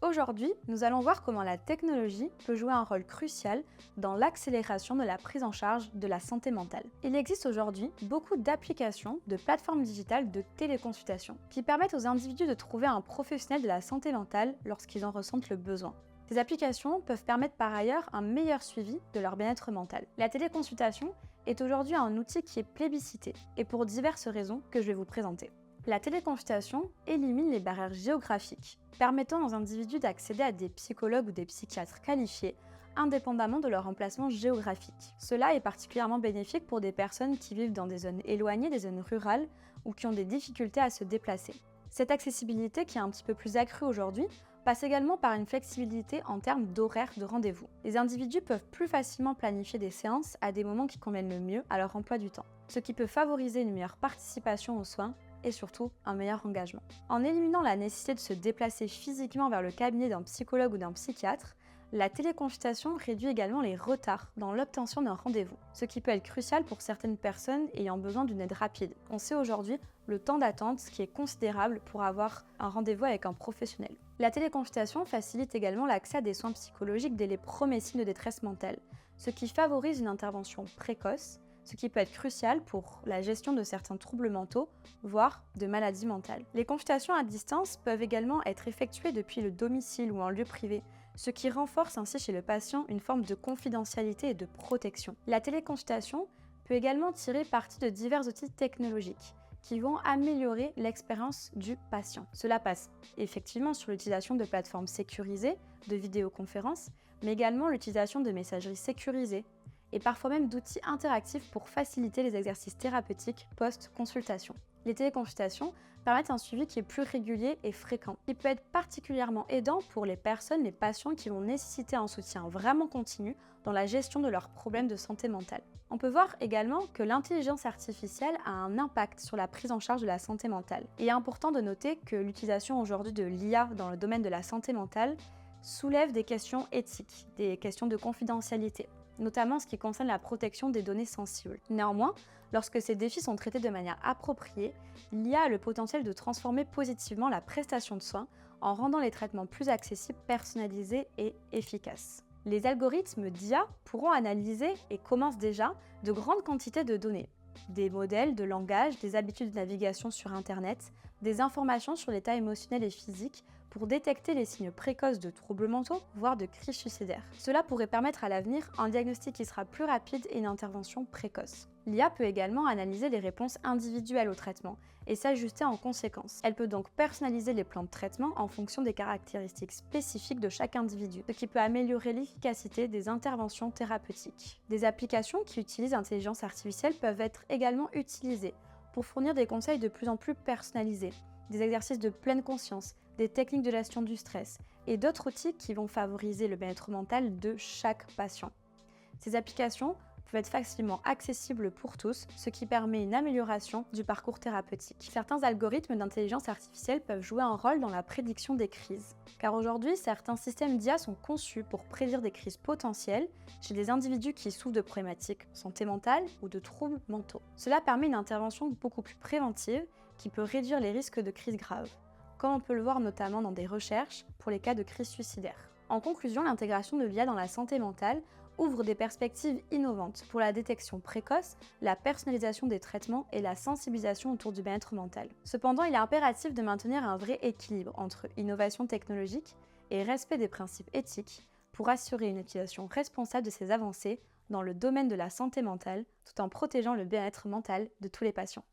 Aujourd'hui, nous allons voir comment la technologie peut jouer un rôle crucial dans l'accélération de la prise en charge de la santé mentale. Il existe aujourd'hui beaucoup d'applications, de plateformes digitales de téléconsultation qui permettent aux individus de trouver un professionnel de la santé mentale lorsqu'ils en ressentent le besoin. Ces applications peuvent permettre par ailleurs un meilleur suivi de leur bien-être mental. La téléconsultation est aujourd'hui un outil qui est plébiscité, et pour diverses raisons que je vais vous présenter. La téléconsultation élimine les barrières géographiques, permettant aux individus d'accéder à des psychologues ou des psychiatres qualifiés, indépendamment de leur emplacement géographique. Cela est particulièrement bénéfique pour des personnes qui vivent dans des zones éloignées, des zones rurales, ou qui ont des difficultés à se déplacer. Cette accessibilité, qui est un petit peu plus accrue aujourd'hui, passe également par une flexibilité en termes d'horaire de rendez-vous. Les individus peuvent plus facilement planifier des séances à des moments qui conviennent le mieux à leur emploi du temps, ce qui peut favoriser une meilleure participation aux soins et surtout un meilleur engagement. En éliminant la nécessité de se déplacer physiquement vers le cabinet d'un psychologue ou d'un psychiatre, la téléconsultation réduit également les retards dans l'obtention d'un rendez-vous, ce qui peut être crucial pour certaines personnes ayant besoin d'une aide rapide. On sait aujourd'hui le temps d'attente qui est considérable pour avoir un rendez-vous avec un professionnel. La téléconsultation facilite également l'accès à des soins psychologiques dès les premiers signes de détresse mentale, ce qui favorise une intervention précoce, ce qui peut être crucial pour la gestion de certains troubles mentaux, voire de maladies mentales. Les consultations à distance peuvent également être effectuées depuis le domicile ou en lieu privé, ce qui renforce ainsi chez le patient une forme de confidentialité et de protection. La téléconsultation peut également tirer parti de divers outils technologiques qui vont améliorer l'expérience du patient. Cela passe effectivement sur l'utilisation de plateformes sécurisées, de vidéoconférences, mais également l'utilisation de messageries sécurisées, et parfois même d'outils interactifs pour faciliter les exercices thérapeutiques post-consultation. Les téléconsultations permettent un suivi qui est plus régulier et fréquent, qui peut être particulièrement aidant pour les patients qui vont nécessiter un soutien vraiment continu dans la gestion de leurs problèmes de santé mentale. On peut voir également que l'intelligence artificielle a un impact sur la prise en charge de la santé mentale. Et il est important de noter que l'utilisation aujourd'hui de l'IA dans le domaine de la santé mentale soulève des questions éthiques, des questions de confidentialité, notamment en ce qui concerne la protection des données sensibles. Néanmoins, lorsque ces défis sont traités de manière appropriée, l'IA a le potentiel de transformer positivement la prestation de soins en rendant les traitements plus accessibles, personnalisés et efficaces. Les algorithmes d'IA pourront analyser, et commencent déjà, de grandes quantités de données, des modèles de langage, des habitudes de navigation sur Internet, des informations sur l'état émotionnel et physique pour détecter les signes précoces de troubles mentaux, voire de crises suicidaires. Cela pourrait permettre à l'avenir un diagnostic qui sera plus rapide et une intervention précoce. L'IA peut également analyser les réponses individuelles au traitement et s'ajuster en conséquence. Elle peut donc personnaliser les plans de traitement en fonction des caractéristiques spécifiques de chaque individu, ce qui peut améliorer l'efficacité des interventions thérapeutiques. Des applications qui utilisent l'intelligence artificielle peuvent être également utilisées pour fournir des conseils de plus en plus personnalisés, des exercices de pleine conscience, des techniques de gestion du stress et d'autres outils qui vont favoriser le bien-être mental de chaque patient. Ces applications peuvent être facilement accessibles pour tous, ce qui permet une amélioration du parcours thérapeutique. Certains algorithmes d'intelligence artificielle peuvent jouer un rôle dans la prédiction des crises, car aujourd'hui, certains systèmes d'IA sont conçus pour prédire des crises potentielles chez des individus qui souffrent de problématiques santé mentale ou de troubles mentaux. Cela permet une intervention beaucoup plus préventive qui peut réduire les risques de crises graves, comme on peut le voir notamment dans des recherches pour les cas de crise suicidaire. En conclusion, l'intégration de l'IA dans la santé mentale ouvre des perspectives innovantes pour la détection précoce, la personnalisation des traitements et la sensibilisation autour du bien-être mental. Cependant, il est impératif de maintenir un vrai équilibre entre innovation technologique et respect des principes éthiques pour assurer une utilisation responsable de ces avancées dans le domaine de la santé mentale tout en protégeant le bien-être mental de tous les patients.